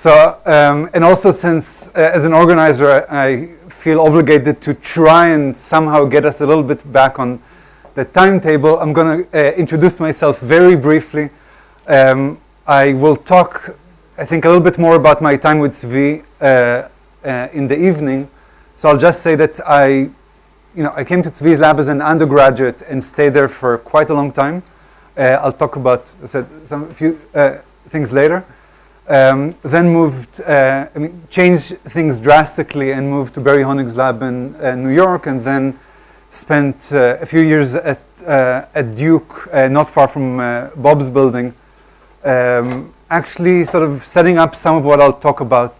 So, and also since as an organizer, I feel obligated to try and somehow get us a little bit back on the timetable, I'm going to introduce myself very briefly. I will talk, I think, a little bit more about my time with Zvi in the evening. So I'll just say that I came to Zvi's lab as an undergraduate and stayed there for quite a long time. I'll talk about a few things later. Then moved, changed things drastically and moved to Barry Honig's lab in New York, and then spent a few years at Duke, not far from Bob's building, actually sort of setting up some of what I'll talk about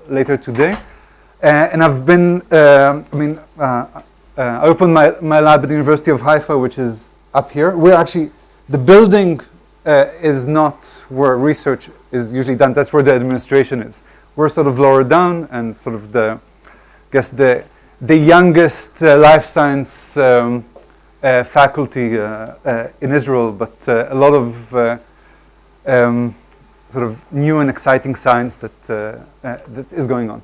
later today. And I've been, I opened my lab at the University of Haifa, which is up here. We're actually, the building is not where research is usually done. That's where the administration is. We're sort of lower down and sort of the youngest life science faculty in Israel, but a lot of sort of new and exciting science that is going on.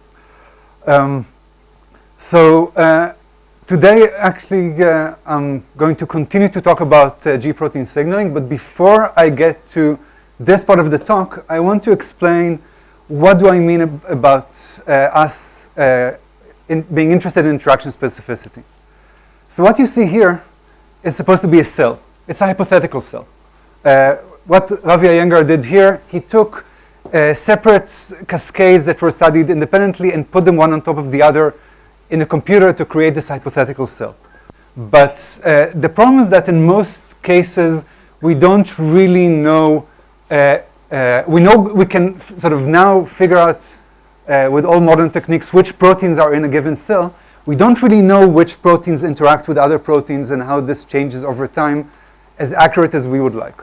Today, actually, I'm going to continue to talk about G protein signaling, but before I get to this part of the talk, I want to explain what do I mean about us being interested in interaction specificity. So what you see here is supposed to be a cell. It's a hypothetical cell. What Ravi Iyengar did here, he took separate cascades that were studied independently and put them one on top of the other in a computer to create this hypothetical cell. But the problem is that in most cases, we don't really know, we know we can sort of now figure out with all modern techniques which proteins are in a given cell. We don't really know which proteins interact with other proteins and how this changes over time as accurate as we would like.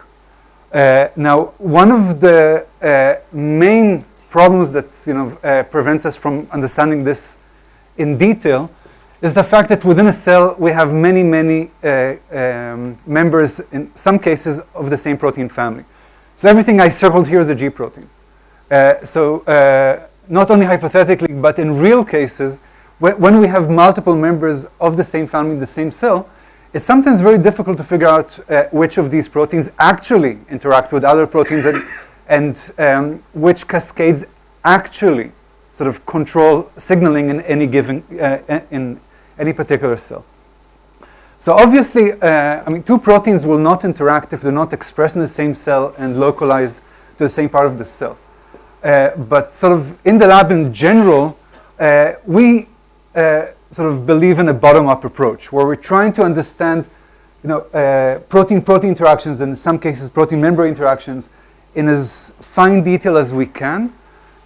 Now, one of the main problems that prevents us from understanding this in detail is the fact that within a cell we have many members, in some cases, of the same protein family. So everything I circled here is a G protein. Not only hypothetically, but in real cases, when we have multiple members of the same family in the same cell, it's sometimes very difficult to figure out which of these proteins actually interact with other proteins and which cascades actually sort of control signaling in any given, in any particular cell. So obviously, two proteins will not interact if they're not expressed in the same cell and localized to the same part of the cell. But sort of in the lab in general, we sort of believe in a bottom-up approach where we're trying to understand, protein-protein interactions, and in some cases protein-membrane interactions, in as fine detail as we can.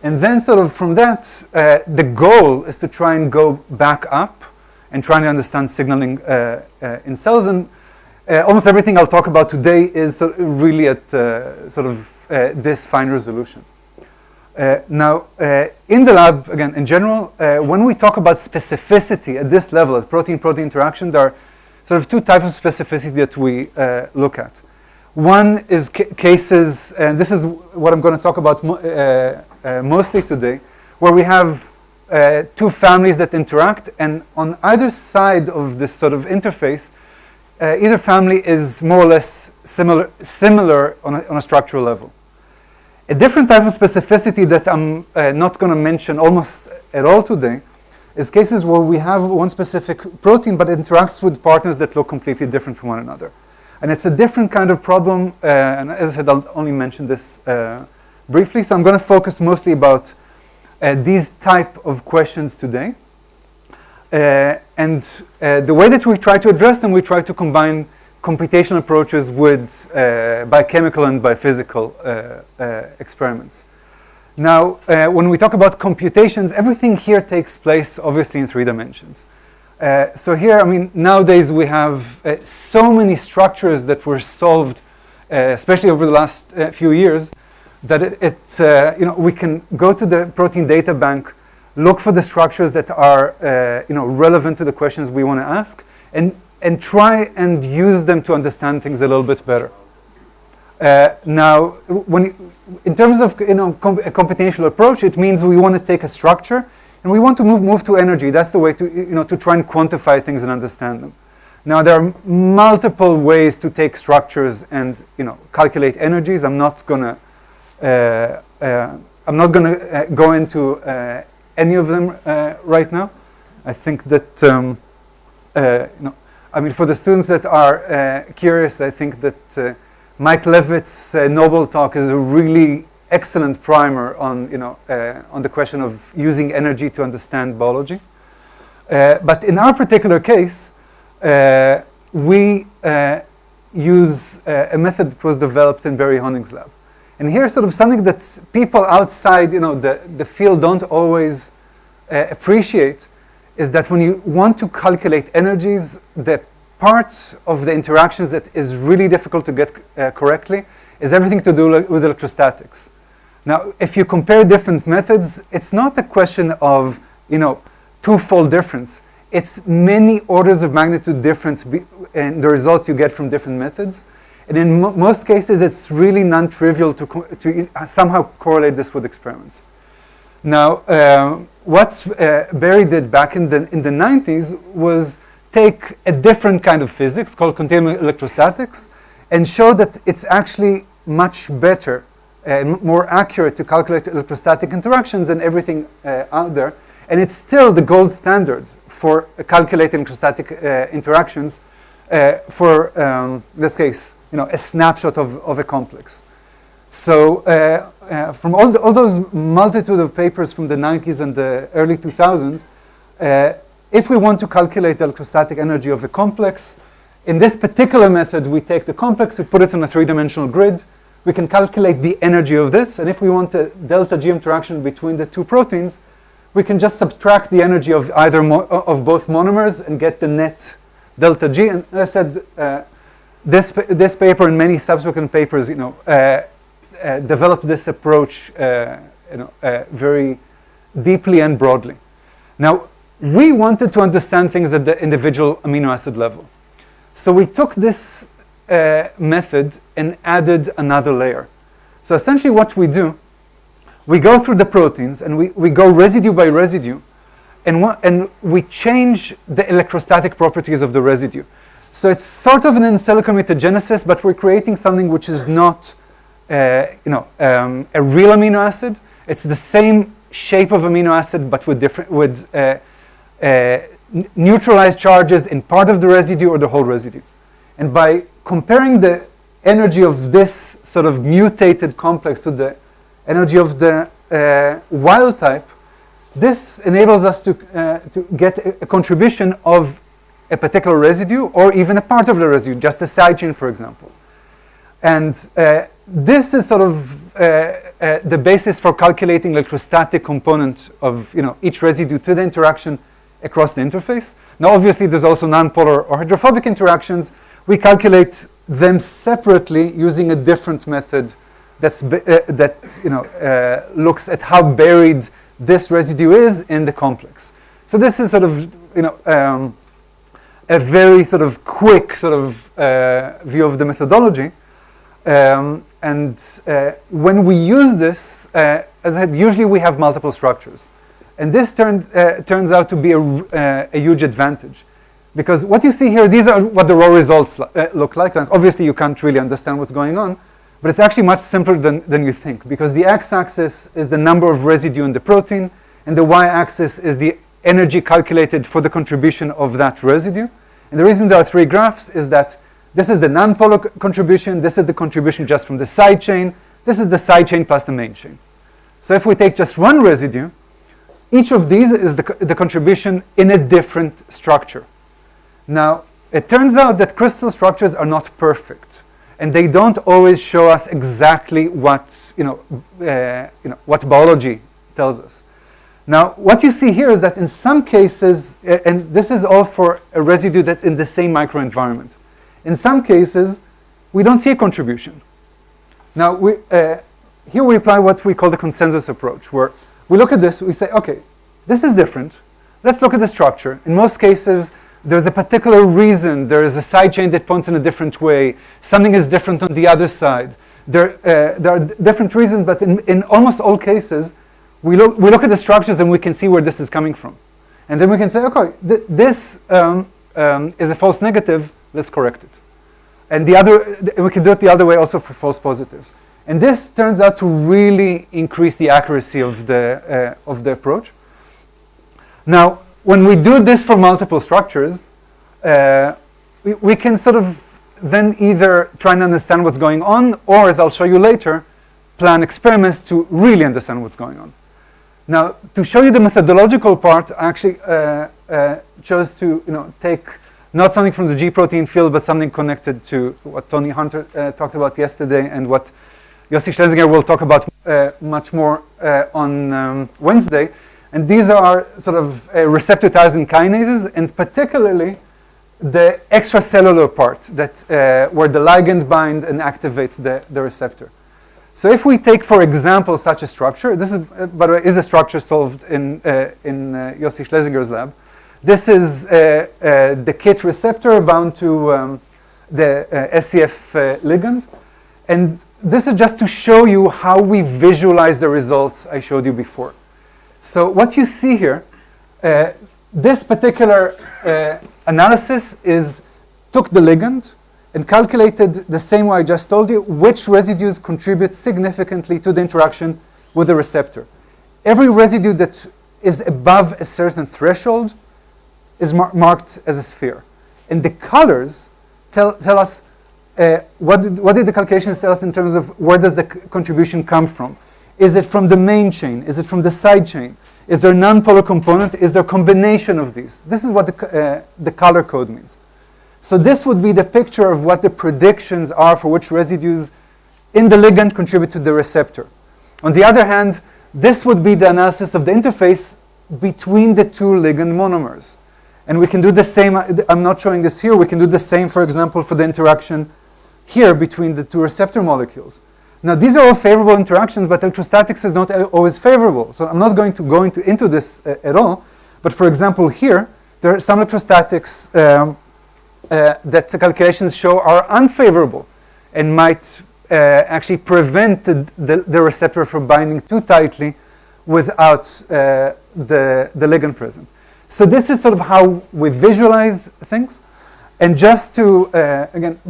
And then sort of from that, the goal is to try and go back up and trying to understand signaling in cells. And almost everything I'll talk about today is really at sort of this fine resolution. Now, in the lab, again, in general, when we talk about specificity at this level, at protein-protein interaction, there are sort of two types of specificity that we look at. One is cases, and this is what I'm going to talk about mostly today, where we have two families that interact, and on either side of this sort of interface, either family is more or less similar on a structural level. A different type of specificity that I'm not going to mention almost at all today is cases where we have one specific protein, but it interacts with partners that look completely different from one another. And it's a different kind of problem, and as I said, I'll only mention this briefly. So I'm going to focus mostly about these type of questions today. And the way that we try to address them, we try to combine computational approaches with biochemical and biophysical experiments. Now, when we talk about computations, everything here takes place obviously in 3 dimensions. So here, nowadays we have so many structures that were solved, especially over the last few years, that we can go to the protein data bank, look for the structures that are relevant to the questions we want to ask, and try and use them to understand things a little bit better. Now, in terms of a computational approach, it means we want to take a structure and we want to move to energy. That's the way to try and quantify things and understand them. Now, there are multiple ways to take structures and calculate energies. I'm not gonna go into any of them right now. I think that for the students that are curious, I think that Mike Levitt's Nobel talk is a really excellent primer on the question of using energy to understand biology. But in our particular case, we use a method that was developed in Barry Honig's lab. And here's sort of something that people outside the field don't always appreciate, is that when you want to calculate energies, the part of the interactions that is really difficult to get correctly is everything to do with electrostatics. Now, if you compare different methods, it's not a question of twofold difference. It's many orders of magnitude difference in the results you get from different methods. And in most cases, it's really non-trivial to somehow correlate this with experiments. Now, what Barry did back in the 90s was take a different kind of physics called continuum electrostatics and show that it's actually much better and more accurate to calculate electrostatic interactions than everything out there. And it's still the gold standard for calculating electrostatic interactions for, in this case, a snapshot of a complex. So from all those multitude of papers from the 90s and the early 2000s, if we want to calculate the electrostatic energy of a complex, in this particular method, we take the complex, we put it on a three-dimensional grid, we can calculate the energy of this, and if we want a delta G interaction between the two proteins, we can just subtract the energy of either of both monomers and get the net delta G. And as I said, this paper and many subsequent papers, developed this approach, very deeply and broadly. Now, we wanted to understand things at the individual amino acid level. So we took this method and added another layer. So essentially what we do, we go through the proteins and we go residue by residue and we change the electrostatic properties of the residue. So it's sort of an in silico mutagenesis, but we're creating something which is not a real amino acid. It's the same shape of amino acid, but with neutralized charges in part of the residue or the whole residue. And by comparing the energy of this sort of mutated complex to the energy of the wild type, this enables us to get a contribution of a particular residue or even a part of the residue, just a side chain, for example. And this is sort of the basis for calculating electrostatic component of each residue to the interaction across the interface. Now, obviously, there's also nonpolar or hydrophobic interactions. We calculate them separately using a different method that looks at how buried this residue is in the complex. So this is sort of a very sort of quick sort of view of the methodology. And when we use this, as I said, usually we have multiple structures. And this turns out to be a huge advantage. Because what you see here, these are what the raw results look like. And obviously, you can't really understand what's going on. But it's actually much simpler than you think. Because the x-axis is the number of residue in the protein. And the y-axis is the energy calculated for the contribution of that residue. And the reason there are three graphs is that this is the nonpolar contribution. This is the contribution just from the side chain. This is the side chain plus the main chain. So if we take just one residue, each of these is the contribution in a different structure. Now, it turns out that crystal structures are not perfect, and they don't always show us exactly what what biology tells us. Now, what you see here is that in some cases, and this is all for a residue that's in the same microenvironment. In some cases, we don't see a contribution. Now, here we apply what we call the consensus approach, where we look at this, we say, okay, this is different. Let's look at the structure. In most cases, there's a particular reason. There is a side chain that points in a different way. Something is different on the other side. There are different reasons, but in almost all cases, we look at the structures and we can see where this is coming from. And then we can say, okay, this is a false negative, let's correct it. And we can do it the other way also for false positives. And this turns out to really increase the accuracy of the approach. Now, when we do this for multiple structures, we can sort of then either try and understand what's going on, or as I'll show you later, plan experiments to really understand what's going on. Now, to show you the methodological part, I actually chose to take not something from the G protein field, but something connected to what Tony Hunter talked about yesterday and what Yossi Schlesinger will talk about much more on Wednesday. And these are sort of receptor tyrosine kinases, and particularly the extracellular part that where the ligand binds and activates the receptor. So if we take, for example, such a structure, this is, by the way, is a structure solved in Yossi Schlesinger's lab. This is the KIT receptor bound to the SCF ligand. And this is just to show you how we visualize the results I showed you before. So what you see here, this particular analysis took the ligand and calculated the same way I just told you, which residues contribute significantly to the interaction with the receptor. Every residue that is above a certain threshold is marked as a sphere. And the colors tell us, what did the calculations tell us in terms of where does the contribution come from? Is it from the main chain? Is it from the side chain? Is there a non-polar component? Is there a combination of these? This is what the color code means. So this would be the picture of what the predictions are for which residues in the ligand contribute to the receptor. On the other hand, this would be the analysis of the interface between the two ligand monomers. And we can do the same, I'm not showing this here, we can do the same, for example, for the interaction here between the two receptor molecules. Now, these are all favorable interactions, but electrostatics is not always favorable. So I'm not going to go into this at all. But for example, here, there are some electrostatics that the calculations show are unfavorable and might actually prevent the receptor from binding too tightly without the ligand present. So this is sort of how we visualize things. And just to, again,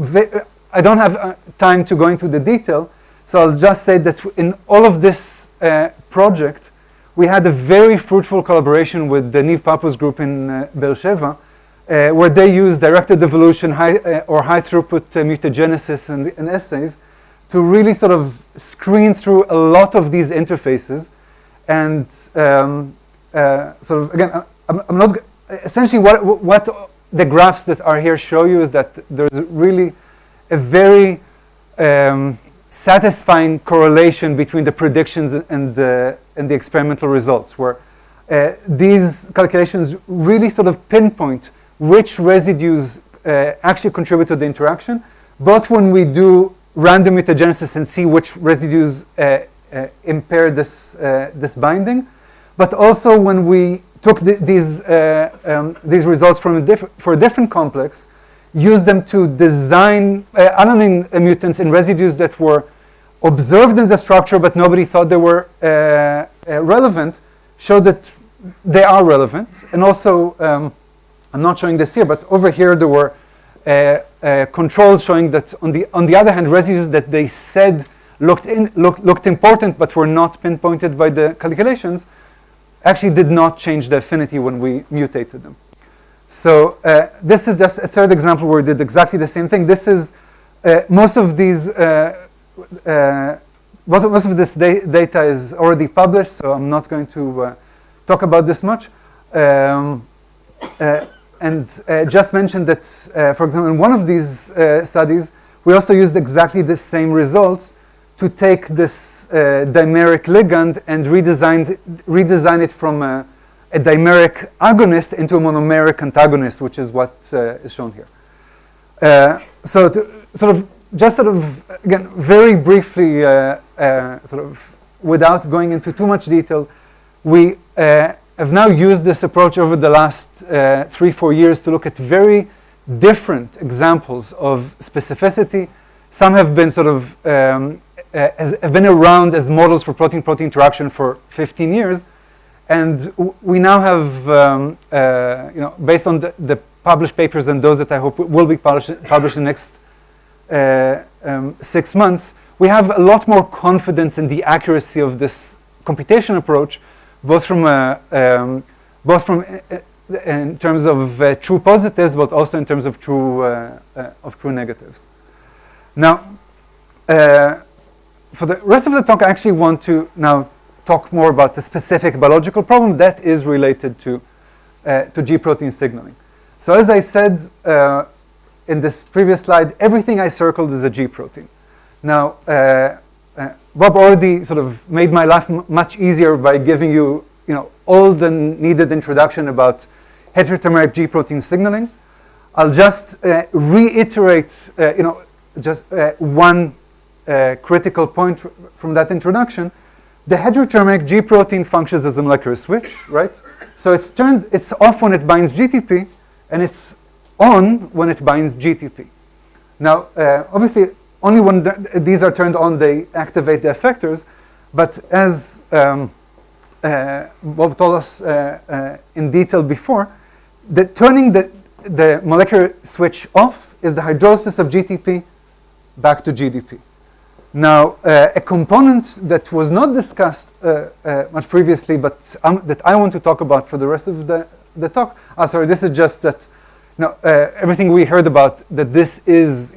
I don't have time to go into the detail, so I'll just say that in all of this project, we had a very fruitful collaboration with the Niv Papu's group in Be'er Sheva, where they use directed evolution high throughput mutagenesis and assays to really sort of screen through a lot of these interfaces. And sort of, again, I'm not, essentially what the graphs that are here show you is that there's really a very satisfying correlation between the predictions and the experimental results, where these calculations really sort of pinpoint which residues actually contribute to the interaction, both when we do random mutagenesis and see which residues impair this binding, but also when we took these results for a different complex, use them to design alanine mutants in residues that were observed in the structure, but nobody thought they were relevant, show that they are relevant. And also, I'm not showing this here, but over here there were controls showing that on the other hand, residues that they said looked important but were not pinpointed by the calculations actually did not change the affinity when we mutated them. So this is just a third example where we did exactly the same thing. This is most of this data is already published, so I'm not going to talk about this much. And just mention that, for example, in one of these studies, we also used exactly the same results to take this dimeric ligand and redesign it from a dimeric agonist into a monomeric antagonist, which is what is shown here. So to again, very briefly, sort of without going into too much detail, we have now used this approach over the last 3-4 years to look at very different examples of specificity. Some have been sort of have been around as models for protein-protein interaction for 15 years. And we now have, based on the published papers and those that I hope will be published in the next 6 months, we have a lot more confidence in the accuracy of this computation approach, both from in terms of true positives, but also in terms of true negatives. Now, for the rest of the talk, I actually want to now talk more about the specific biological problem that is related to G protein signaling. So as I said in this previous slide, everything I circled is a G protein. Now, Bob already sort of made my life much easier by giving you, all the needed introduction about heterothermic G protein signaling. I'll just reiterate, one critical point from that introduction. The heterothermic G protein functions as a molecular switch, right? So it's off when it binds GTP, and it's on when it binds GTP. Now, obviously, only when these are turned on, they activate the effectors. But as Bob told us in detail before, turning the molecular switch off is the hydrolysis of GTP back to GDP. Now, a component that was not discussed much previously, but that I want to talk about for the rest of the talk. Sorry, this is just that, everything we heard about, that this is,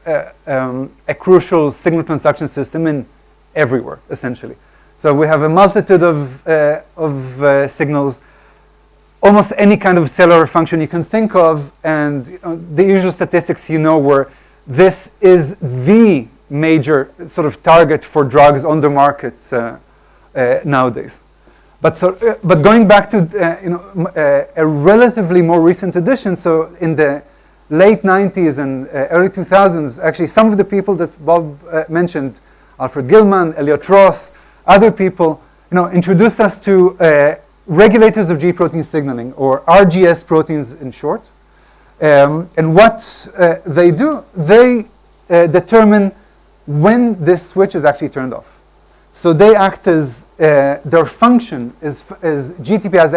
a crucial signal transduction system in everywhere, essentially. So we have a multitude of signals, almost any kind of cellular function you can think of, and the usual statistics where this is the major sort of target for drugs on the market nowadays. But going back to a relatively more recent addition, so in the late 90s and early 2000s, actually some of the people that Bob mentioned, Alfred Gilman, Elliot Ross, other people, introduced us to regulators of G protein signaling, or RGS proteins in short. And what they do, they determine when this switch is actually turned off. So they act as, their function is GTP as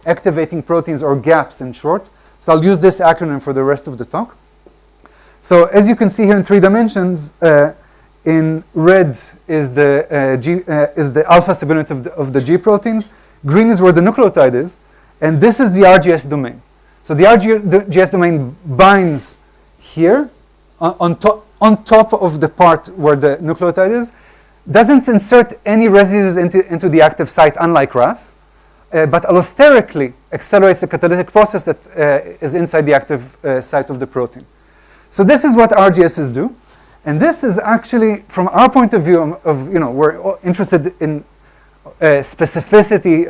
activating proteins, or GAPs in short. So I'll use this acronym for the rest of the talk. So as you can see here in 3 dimensions, in red is the alpha subunit of the G proteins. Green is where the nucleotide is, and this is the RGS domain. So the RGS domain binds here on top of the part where the nucleotide is, doesn't insert any residues into the active site, unlike RAS, but allosterically accelerates the catalytic process that is inside the active site of the protein. So this is what RGSs do, and this is actually, from our point of view, we're interested in specificity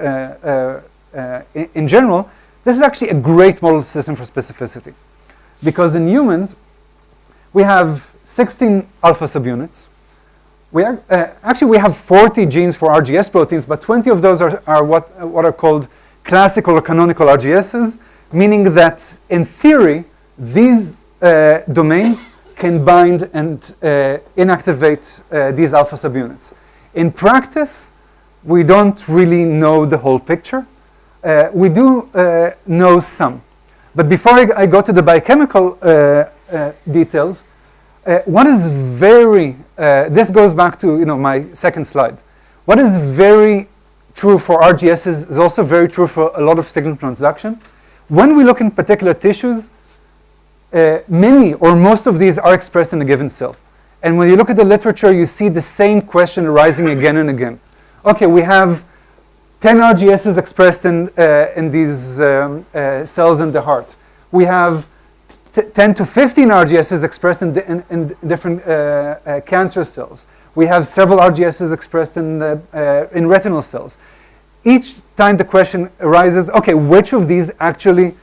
in general. This is actually a great model system for specificity, because in humans we have 16 alpha subunits. We have 40 genes for RGS proteins, but 20 of those are what are called classical or canonical RGSs, meaning that in theory these domains can bind and inactivate these alpha subunits. In practice, we don't really know the whole picture. We do know some. But before I go to the biochemical details, what is very, this goes back to my second slide. What is very true for RGSs is also very true for a lot of signal transduction. When we look in particular tissues, many or most of these are expressed in a given cell. And when you look at the literature, you see the same question arising again and again. Okay, we have 10 RGSs expressed in these cells in the heart. We have 10 to 15 RGSs expressed in different cancer cells. We have several RGSs expressed in retinal cells. Each time the question arises, okay, which of these actually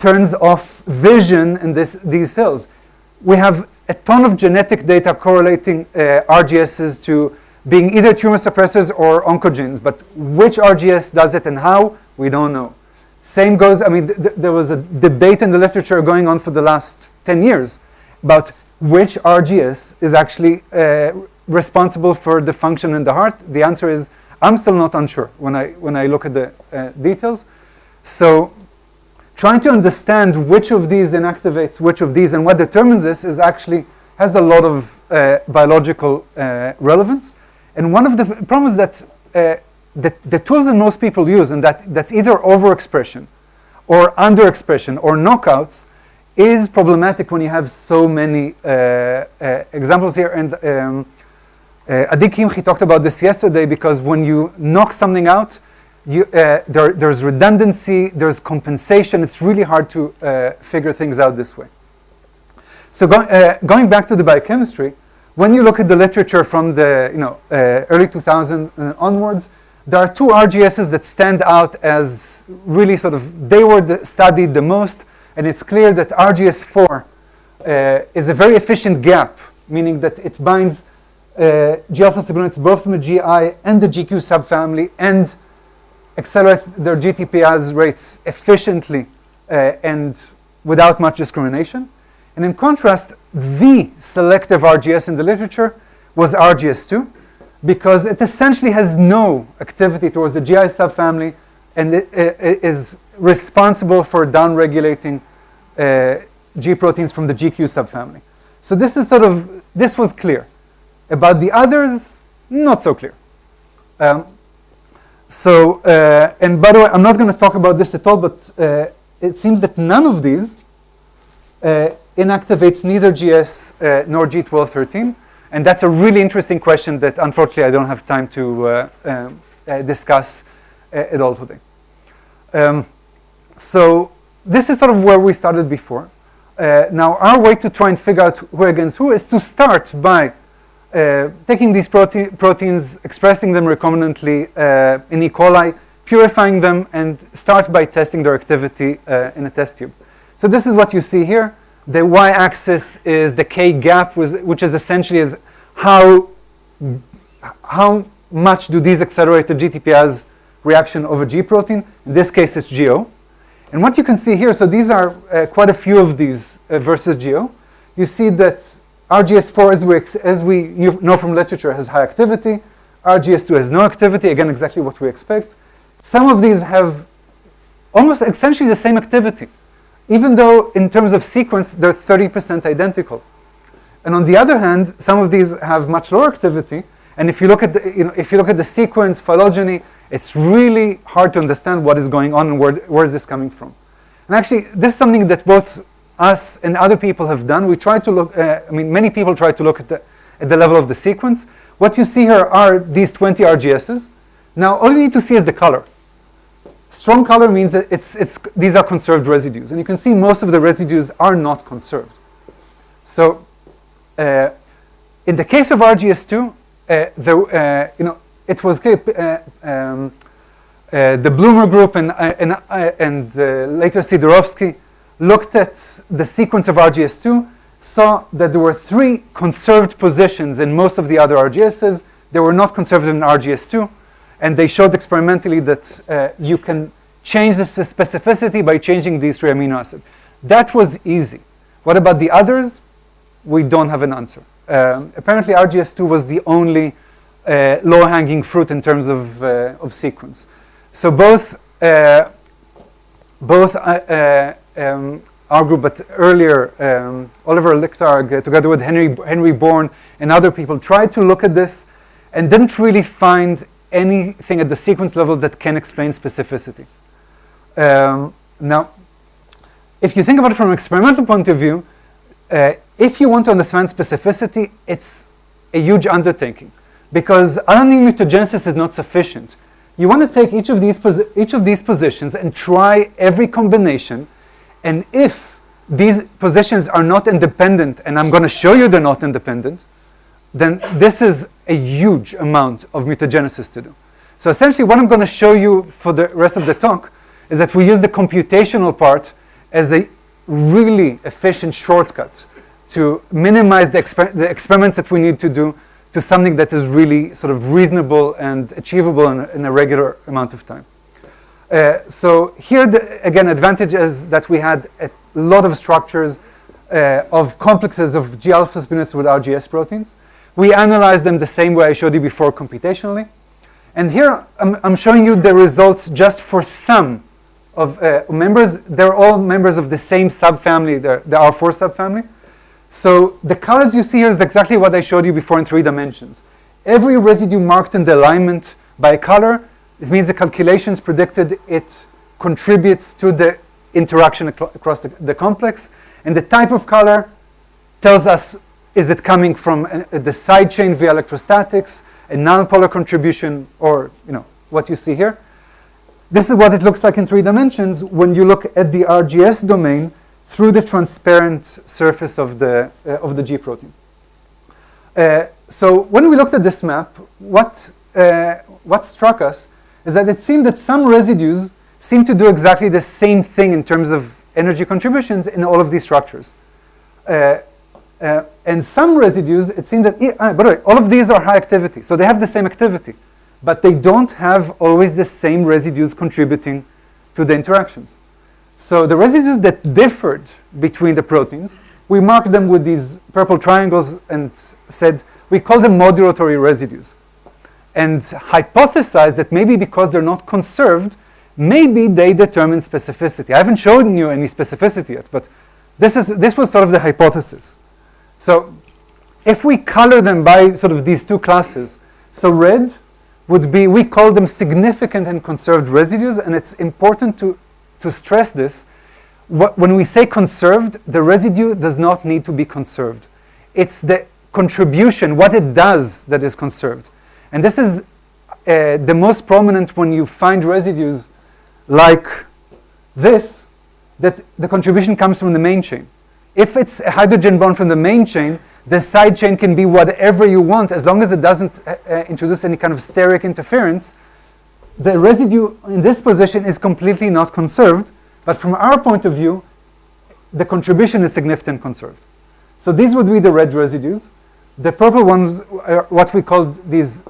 turns off vision in these cells? We have a ton of genetic data correlating RGSs to being either tumor suppressors or oncogenes, but which RGS does it and how, we don't know. Same goes, there was a debate in the literature going on for the last 10 years about which RGS is actually responsible for the function in the heart? The answer is, I'm still not unsure when I look at the details. So trying to understand which of these inactivates which of these and what determines this is actually has a lot of biological relevance. And one of the problems that the tools that most people use, and that's either overexpression or underexpression or knockouts, is problematic when you have so many examples here. And Adi Kimchi talked about this yesterday, because when you knock something out, there's redundancy, there's compensation. It's really hard to figure things out this way. So going back to the biochemistry, when you look at the literature from the early 2000s and onwards, there are two RGSs that stand out as really they were studied the most, and it's clear that RGS4 is a very efficient gap, meaning that it binds G-alpha subunits both from the GI and the GQ subfamily and accelerates their GTPase rates efficiently and without much discrimination. And in contrast, the selective RGS in the literature was RGS2, because it essentially has no activity towards the GI subfamily, and it is responsible for downregulating G proteins from the GQ subfamily. So this is this was clear. About the others, not so clear. And by the way, I'm not going to talk about this at all, but it seems that none of these inactivates neither GS nor G1213. And that's a really interesting question that unfortunately I don't have time to discuss at all today. So this is where we started before. Now our way to try and figure out who against who is to start by taking these proteins, expressing them recombinantly in E. coli, purifying them, and start by testing their activity in a test tube. So this is what you see here. The y-axis is the K gap, which is essentially how much do these accelerate the GTPase reaction over G protein. In this case, it's GO. And what you can see here, so these are quite a few of these versus GO. You see that RGS4, as we know from literature, has high activity. RGS2 has no activity, again, exactly what we expect. Some of these have almost essentially the same activity, even though in terms of sequence, they're 30% identical. And on the other hand, some of these have much lower activity. And if you look at the sequence phylogeny, it's really hard to understand what is going on and where is this coming from. And actually, this is something that both us and other people have done. We try to look, many people try to look at the level of the sequence. What you see here are these 20 RGSs. Now, all you need to see is the color. Strong color means that these are conserved residues. And you can see most of the residues are not conserved. So in the case of RGS2, it was the Bloomer group and later Sidorovsky looked at the sequence of RGS2, saw that there were 3 conserved positions in most of the other RGSs. They were not conserved in RGS2, and they showed experimentally that you can change the specificity by changing these 3 amino acids. That was easy. What about the others? We don't have an answer. Apparently RGS2 was the only low-hanging fruit in terms of sequence. So both our group, but earlier Oliver Lichtarg, together with Henry Bourne and other people, tried to look at this and didn't really find anything at the sequence level that can explain specificity. Now, if you think about it from an experimental point of view, if you want to understand specificity, it's a huge undertaking, because alanine mutagenesis is not sufficient. You want to take each of these positions and try every combination, and if these positions are not independent, and I'm going to show you they're not independent, then this is a huge amount of mutagenesis to do. So essentially what I'm going to show you for the rest of the talk is that we use the computational part as a really efficient shortcut to minimize the experiments that we need to do to something that is really reasonable and achievable in a regular amount of time. So here, again, advantage is that we had a lot of structures of complexes of G-alpha subunits with RGS proteins. We analyze them the same way I showed you before computationally. And here I'm showing you the results just for some of members. They're all members of the same subfamily, the R4 subfamily. So the colors you see here is exactly what I showed you before in 3 dimensions. Every residue marked in the alignment by a color, it means the calculations predicted it contributes to the interaction across the complex. And the type of color tells us, is it coming from the side chain via electrostatics, a non-polar contribution, or what you see here. This is what it looks like in 3 dimensions when you look at the RGS domain through the transparent surface of the G protein. So when we looked at this map, what struck us is that it seemed that some residues seem to do exactly the same thing in terms of energy contributions in all of these structures. And some residues, it seemed that, by the way, all of these are high activity, so they have the same activity, but they don't have always the same residues contributing to the interactions. So the residues that differed between the proteins, we marked them with these purple triangles and said, we call them modulatory residues. And hypothesized that maybe because they're not conserved, maybe they determine specificity. I haven't shown you any specificity yet, but this was sort of the hypothesis. So if we color them by sort of these 2 classes, so red would be, we call them significant and conserved residues, and it's important to stress this. When we say conserved, the residue does not need to be conserved. It's the contribution, what it does, that is conserved. And this is the most prominent when you find residues like this, that the contribution comes from the main chain. If it's a hydrogen bond from the main chain, the side chain can be whatever you want, as long as it doesn't introduce any kind of steric interference. The residue in this position is completely not conserved, but from our point of view, the contribution is significant conserved. So these would be the red residues. The purple ones are what we call these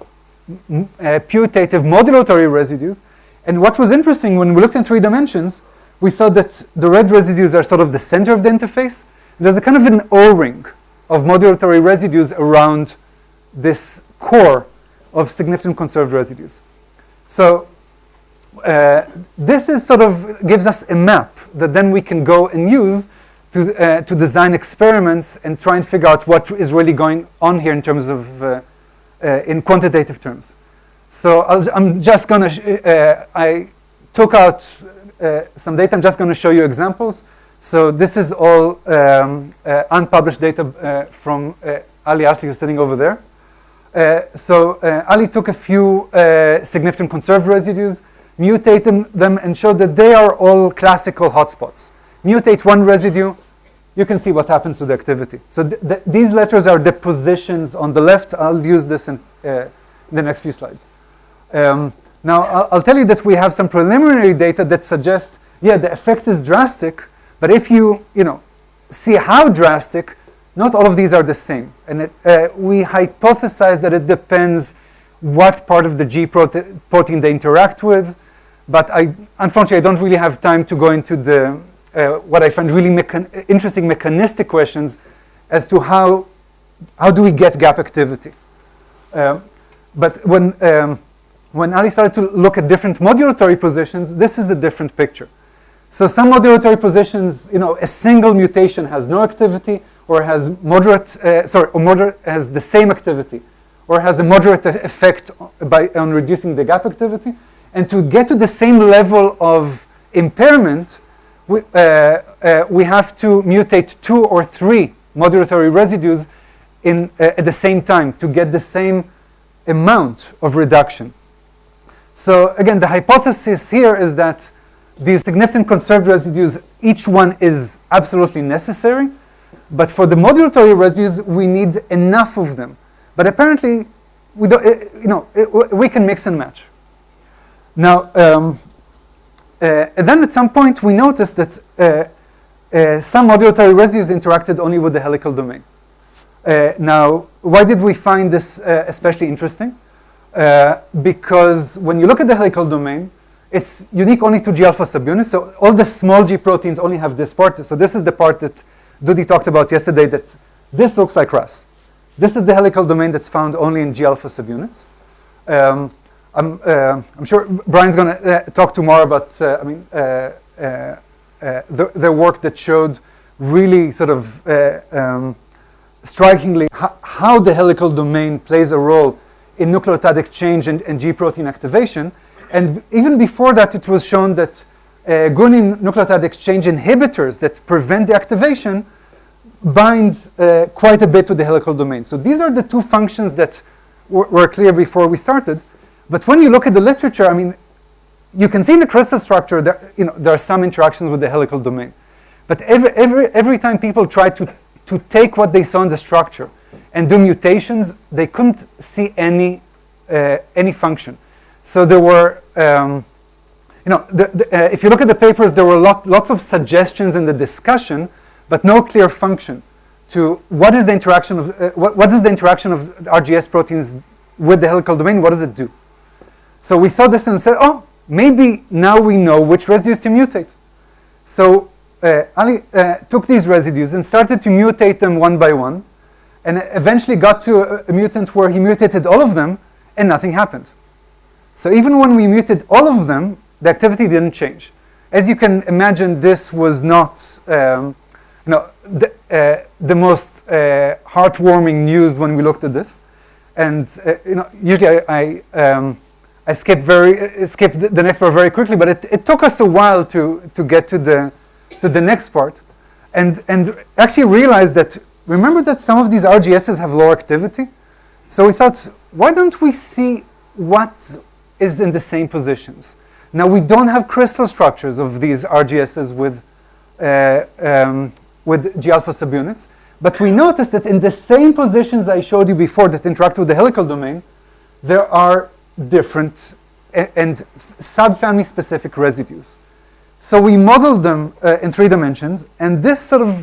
putative modulatory residues. And what was interesting, when we looked in 3 dimensions, we saw that the red residues are sort of the center of the interface. There's a kind of an O-ring of modulatory residues around this core of significant conserved residues. So this is sort of gives us a map that then we can go and use to design experiments and try and figure out what is really going on here in terms of in quantitative terms. So I'm just going to, I took out some data. I'm just going to show you examples. So this is all unpublished data from Ali Asli, who's sitting over there. So Ali took a few significant conserved residues, mutated them, and showed that they are all classical hotspots. Mutate one residue, you can see what happens to the activity. So these letters are the positions on the left. I'll use this in the next few slides. Now, I'll tell you that we have some preliminary data that suggests, yeah, the effect is drastic, but if you see how drastic, not all of these are the same. And we hypothesize that it depends what part of the G protein they interact with, but unfortunately, I don't really have time to go into the what I find really interesting mechanistic questions as to how do we get gap activity. But when Ali started to look at different modulatory positions, this is a different picture. So some modulatory positions, a single mutation has no activity, or has has the same activity, or has a moderate effect on reducing the gap activity. And to get to the same level of impairment, we have to mutate 2 or 3 modulatory residues at the same time to get the same amount of reduction. So again, the hypothesis here is that these significant conserved residues, each one is absolutely necessary, but for the modulatory residues, we need enough of them. But apparently, we don't. We can mix and match. Now, and then at some point, we noticed that some modulatory residues interacted only with the helical domain. Now, why did we find this especially interesting? Because when you look at the helical domain, it's unique only to G alpha subunits. So all the small G proteins only have this part. So this is the part that Dudi talked about yesterday, that this looks like RAS. This is the helical domain that's found only in G alpha subunits. I'm sure Brian's going to talk tomorrow about their work that showed really sort of strikingly how the helical domain plays a role in nucleotide exchange and G protein activation. And even before that, it was shown that guanine nucleotide exchange inhibitors that prevent the activation bind quite a bit to the helical domain. So these are the two functions that were clear before we started. But when you look at the literature, I mean, you can see in the crystal structure that there are some interactions with the helical domain. But every time people try to take what they saw in the structure and do mutations, they couldn't see any function. So there were, if you look at the papers, there were lots of suggestions in the discussion, but no clear function to what is the interaction of what is the interaction of RGS proteins with the helical domain. What does it do? So we saw this and said, oh, maybe now we know which residues to mutate. So Ali took these residues and started to mutate them one by one, and eventually got to a mutant where he mutated all of them, and nothing happened. So even when we muted all of them, the activity didn't change. As you can imagine, this was not the most heartwarming news when we looked at this. And usually I skip the next part very quickly, but it took us a while to get to the next part, and actually realized that, remember that some of these RGSs have low activity? So we thought, why don't we see what is in the same positions? Now we don't have crystal structures of these RGSs with G alpha subunits, but we noticed that in the same positions I showed you before that interact with the helical domain, there are different and subfamily specific residues. So we modeled them in 3 dimensions, and this sort of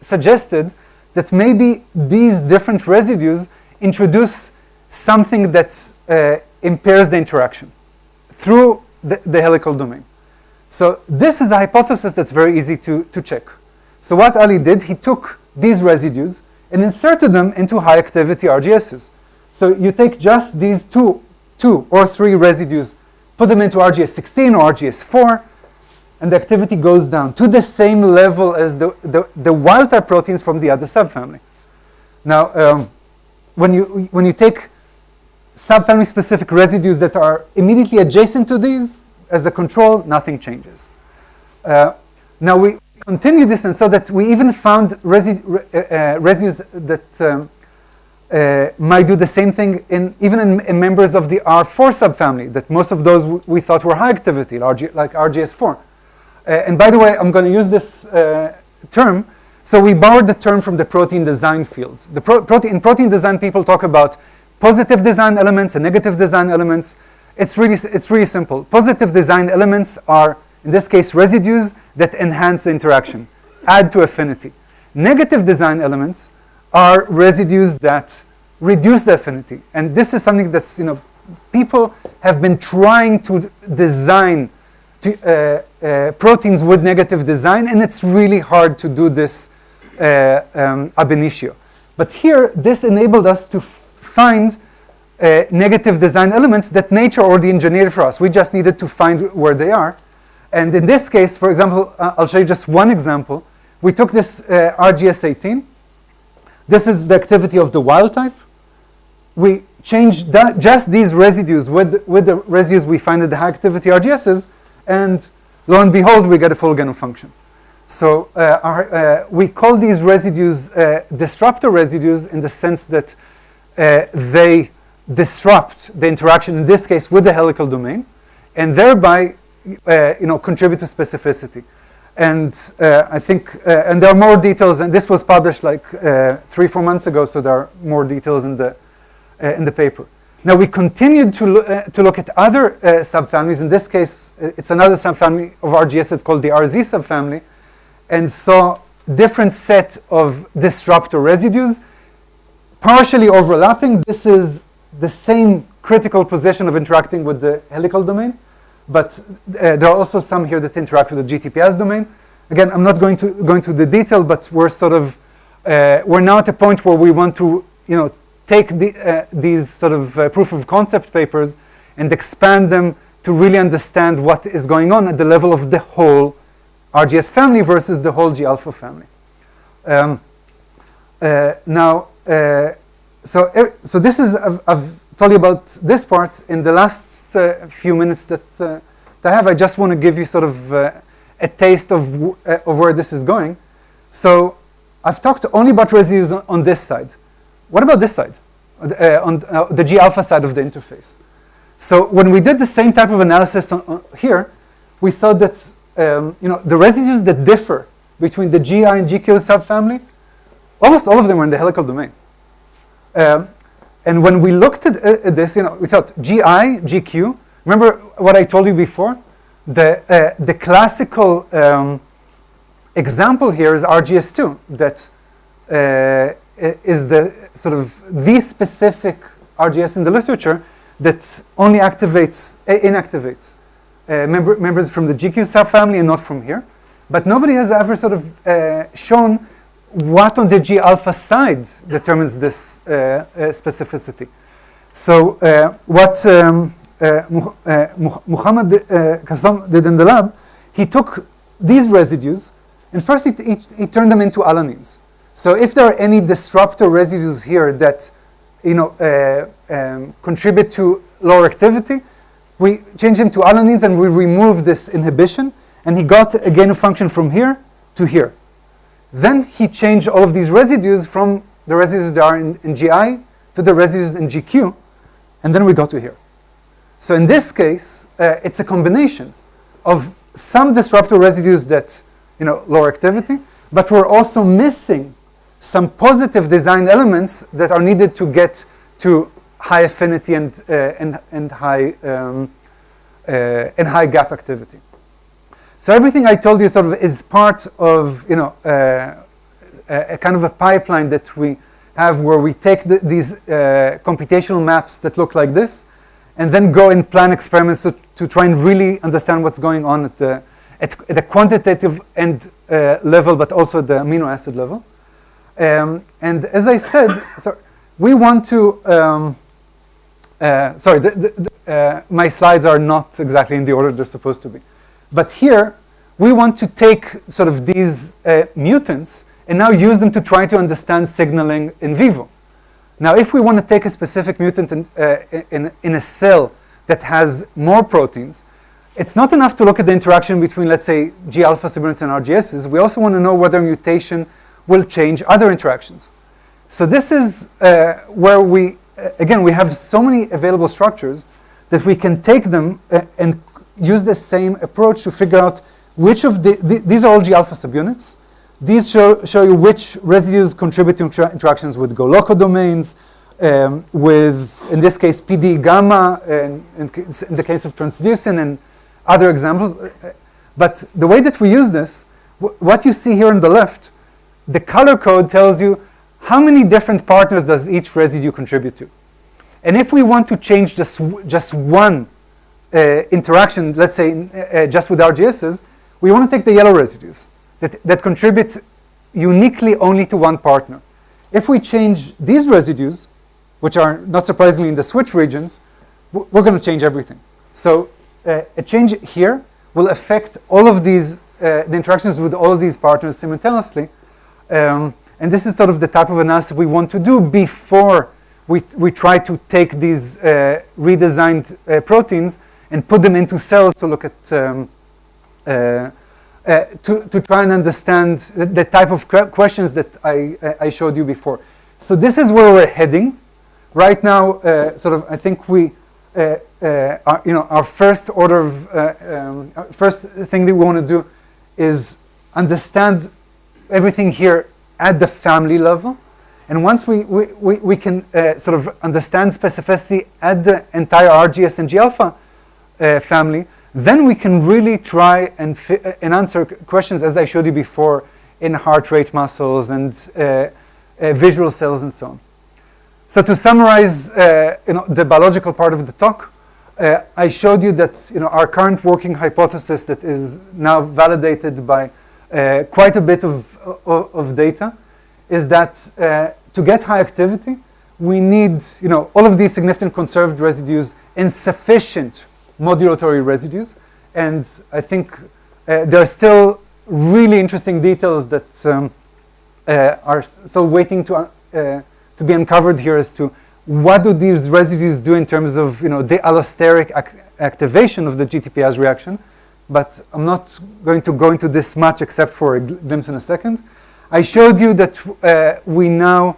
suggested that maybe these different residues introduce something that impairs the interaction through the helical domain. So this is a hypothesis that's very easy to check. So what Ali did, he took these residues and inserted them into high activity RGSs. So you take just these two or three residues, put them into RGS16 or RGS4, and the activity goes down to the same level as the wild type proteins from the other subfamily. Now, when you take subfamily specific residues that are immediately adjacent to these as a control, nothing changes. Now we continue this, and so that we even found residues that might do the same thing even in members of the R4 subfamily, that most of those we thought were high activity, like RGS4. And by the way, I'm going to use this term. So we borrowed the term from the protein design field. In protein design, people talk about positive design elements and negative design elements. It's really simple. Positive design elements are, in this case, residues that enhance the interaction, add to affinity. Negative design elements are residues that reduce the affinity. And this is something that's, people have been trying to design proteins with negative design, and it's really hard to do this ab initio. But here, this enabled us to find negative design elements that nature already engineered for us. We just needed to find where they are. And in this case, for example, I'll show you just one example. We took this RGS18. This is the activity of the wild type. We changed just these residues with the residues we find at the high activity RGSs, and lo and behold, we get a full gain function. So we call these residues disruptor residues in the sense that they disrupt the interaction, in this case, with the helical domain, and thereby contribute to specificity. And I think, and there are more details, and this was published like 3-4 months ago, so there are more details in the paper. Now we continued to look at other subfamilies. In this case, it's another subfamily of RGS. It's called the RZ subfamily, and saw different set of disruptor residues, partially overlapping. This is the same critical position of interacting with the helical domain, but there are also some here that interact with the GTPase domain. Again, I'm not going to go into the detail, but we're sort of we're now at a point where we want to take these sort of proof of concept papers and expand them to really understand what is going on at the level of the whole RGS family versus the whole G alpha family. So this is, I've told you about this part. In the last few minutes that I have, I just want to give you sort of a taste of where this is going. So I've talked only about residues on this side. What about this side, on the G alpha side of the interface? So when we did the same type of analysis here, we saw that the residues that differ between the GI and GQ subfamily, almost all of them are in the helical domain. And when we looked at this, we thought GI, GQ. Remember what I told you before? The classical example here is RGS2, that is the sort of the specific RGS in the literature that only inactivates members from the GQ subfamily and not from here. But nobody has ever sort of shown what on the G alpha side determines this specificity. So what Muhammad Kosloff did in the lab, he took these residues and first he turned them into alanines. So if there are any disruptor residues here that contribute to lower activity, we change them to alanines and we remove this inhibition, and he got a gain of function from here to here. Then he changed all of these residues from the residues that are in GI to the residues in GQ, and then we got to here. So in this case, it's a combination of some disruptor residues that lower activity, but we're also missing some positive design elements that are needed to get to high affinity and high gap activity. So everything I told you sort of is part of a kind of a pipeline that we have, where we take these computational maps that look like this, and then go and plan experiments to try and really understand what's going on at the quantitative end level, but also at the amino acid level. And as I said, we want to. My slides are not exactly in the order they're supposed to be. But here, we want to take sort of these mutants and now use them to try to understand signaling in vivo. Now, if we want to take a specific mutant in a cell that has more proteins, it's not enough to look at the interaction between, let's say, G alpha subunits and RGSs. We also want to know whether mutation will change other interactions. So this is where we have so many available structures that we can take them and use the same approach to figure out which of these are all G alpha subunits. These show you which residues contribute to interactions with Helical domains, with, in this case, PD gamma, and in the case of transducin and other examples. But the way that we use this, what you see here on the left, the color code tells you how many different partners does each residue contribute to. And if we want to change just one interaction, let's say just with RGSs, we want to take the yellow residues that contribute uniquely only to one partner. If we change these residues, which are not surprisingly in the switch regions, we're going to change everything. So a change here will affect all of these, the interactions with all of these partners simultaneously. And this is sort of the type of analysis we want to do before we try to take these redesigned proteins and put them into cells to look at, to try and understand the type of questions that I showed you before. So this is where we're heading. Right now, sort of, I think we, our first order of, first thing that we want to do is understand everything here at the family level. And once we can sort of understand specificity at the entire RGS and G alpha family, then we can really try and answer questions, as I showed you before, in heart rate muscles and visual cells and so on. So to summarize the biological part of the talk, I showed you that our current working hypothesis that is now validated by quite a bit of data is that to get high activity, we need, all of these significant conserved residues and sufficient modulatory residues. And I think there are still really interesting details that are still waiting to be uncovered here as to what do these residues do in terms of, the allosteric activation of the GTPase reaction. But I'm not going to go into this much except for a glimpse in a second. I showed you that we now,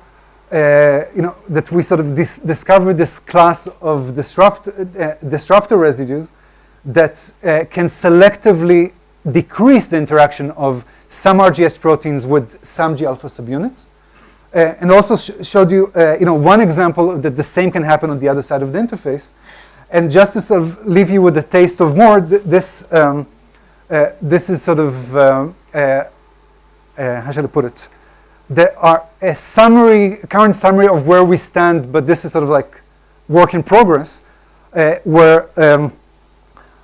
that we sort of discovered this class of disruptor residues that can selectively decrease the interaction of some RGS proteins with some G-alpha subunits. And also showed you, one example that the same can happen on the other side of the interface. And just to sort of leave you with a taste of more, this is sort of, how should I put it? There are a current summary of where we stand, but this is sort of like work in progress, where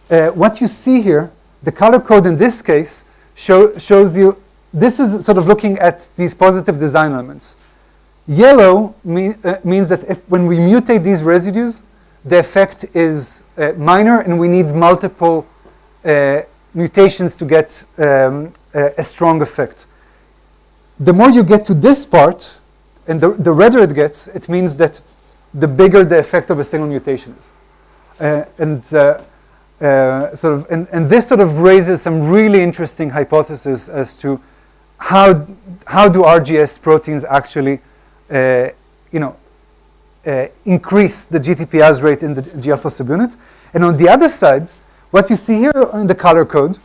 what you see here, the color code in this case shows you, this is sort of looking at these positive design elements. Yellow means that when we mutate these residues, the effect is minor, and we need multiple mutations to get a strong effect. The more you get to this part, and the redder it gets, it means that the bigger the effect of a single mutation is. And this sort of raises some really interesting hypotheses as to how do RGS proteins actually, increase the GTPase rate in the G-alpha subunit. And on the other side, what you see here in the color code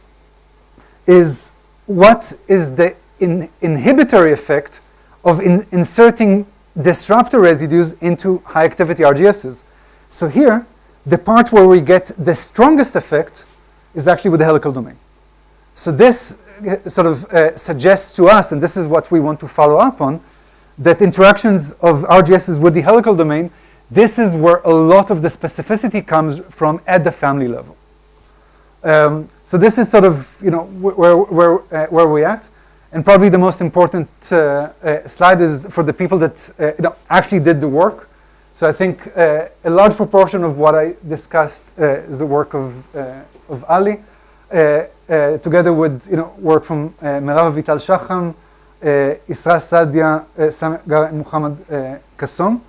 is what is the inhibitory effect of inserting disruptor residues into high activity RGSs. So here, the part where we get the strongest effect is actually with the helical domain. So this sort of suggests to us, and this is what we want to follow up on, that interactions of RGSs with the helical domain, this is where a lot of the specificity comes from at the family level. So this is sort of, where we're at. And probably the most important slide is for the people that actually did the work. So I think a large proportion of what I discussed is the work of Ali, together with work from Merav Vital Shacham, Isra Sadia, Samgar, and Muhammad Kassom.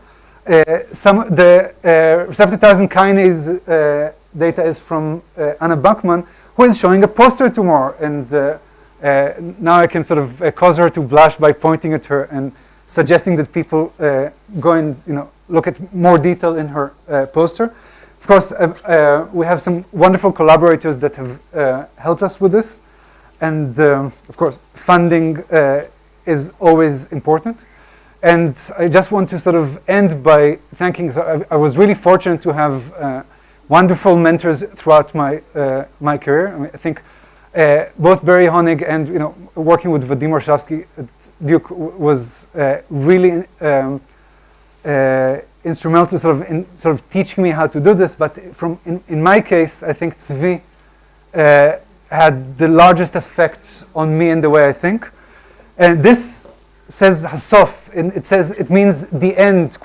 The receptor tyrosine kinase data is from Anna Bachman, who is showing a poster tomorrow. And now I can sort of cause her to blush by pointing at her and suggesting that people go and look at more detail in her poster. Of course, we have some wonderful collaborators that have helped us with this. And of course, funding is always important. And I just want to sort of end by thanking, so I was really fortunate to have wonderful mentors throughout my career. I mean, I think both Barry Honig and working with Vadim Warshawski at Duke was really instrumental to sort of teaching me how to do this. But in my case, I think Tzvi had the largest effect on me in the way I think. And this says Hasof, and it means the end ?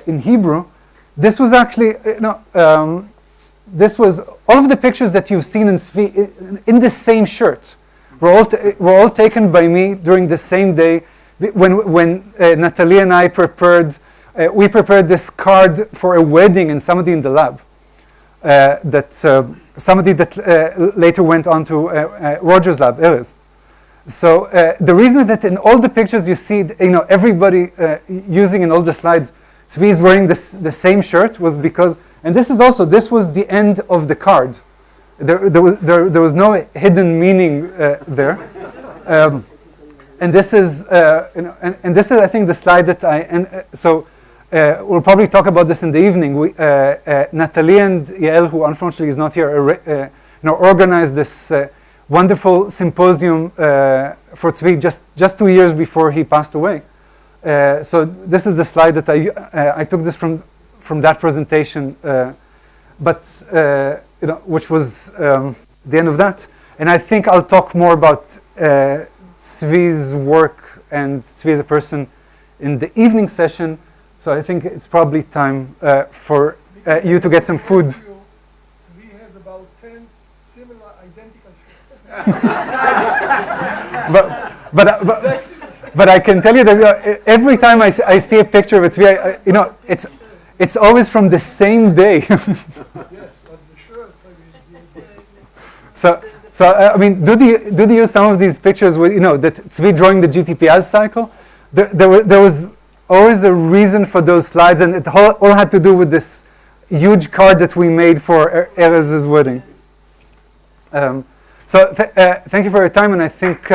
In Hebrew. This was actually this was all of the pictures that you've seen in Tzvi in the same shirt were all taken by me during the same day when Natalie and I prepared this card for a wedding in somebody in the lab somebody that later went on to Roger's lab, Erez. So the reason that in all the pictures you see, everybody using in all the slides, Tzvi is wearing the same shirt was because, and this was the end of the card. There was no hidden meaning there. And this is, and this is, I think, the slide that we'll probably talk about this in the evening. Natalie and Yael, who unfortunately is not here, organized this wonderful symposium for Tzvi just 2 years before he passed away. So this is the slide that I took this from that presentation, which was the end of that. And I think I'll talk more about Tzvi's work and Tzvi as a person in the evening session. So I think it's probably time for you to get some food. Zvi has about 10 similar, identical shirts. But I can tell you that every time I see a picture of it, you know, it's always from the same day. Yes, but the shirt. So I mean, do they use some of these pictures with, you know, that Tzvi drawing the GTPS cycle? There was always a reason for those slides, and it all had to do with this huge card that we made for Erez's wedding. So thank you for your time, and I think.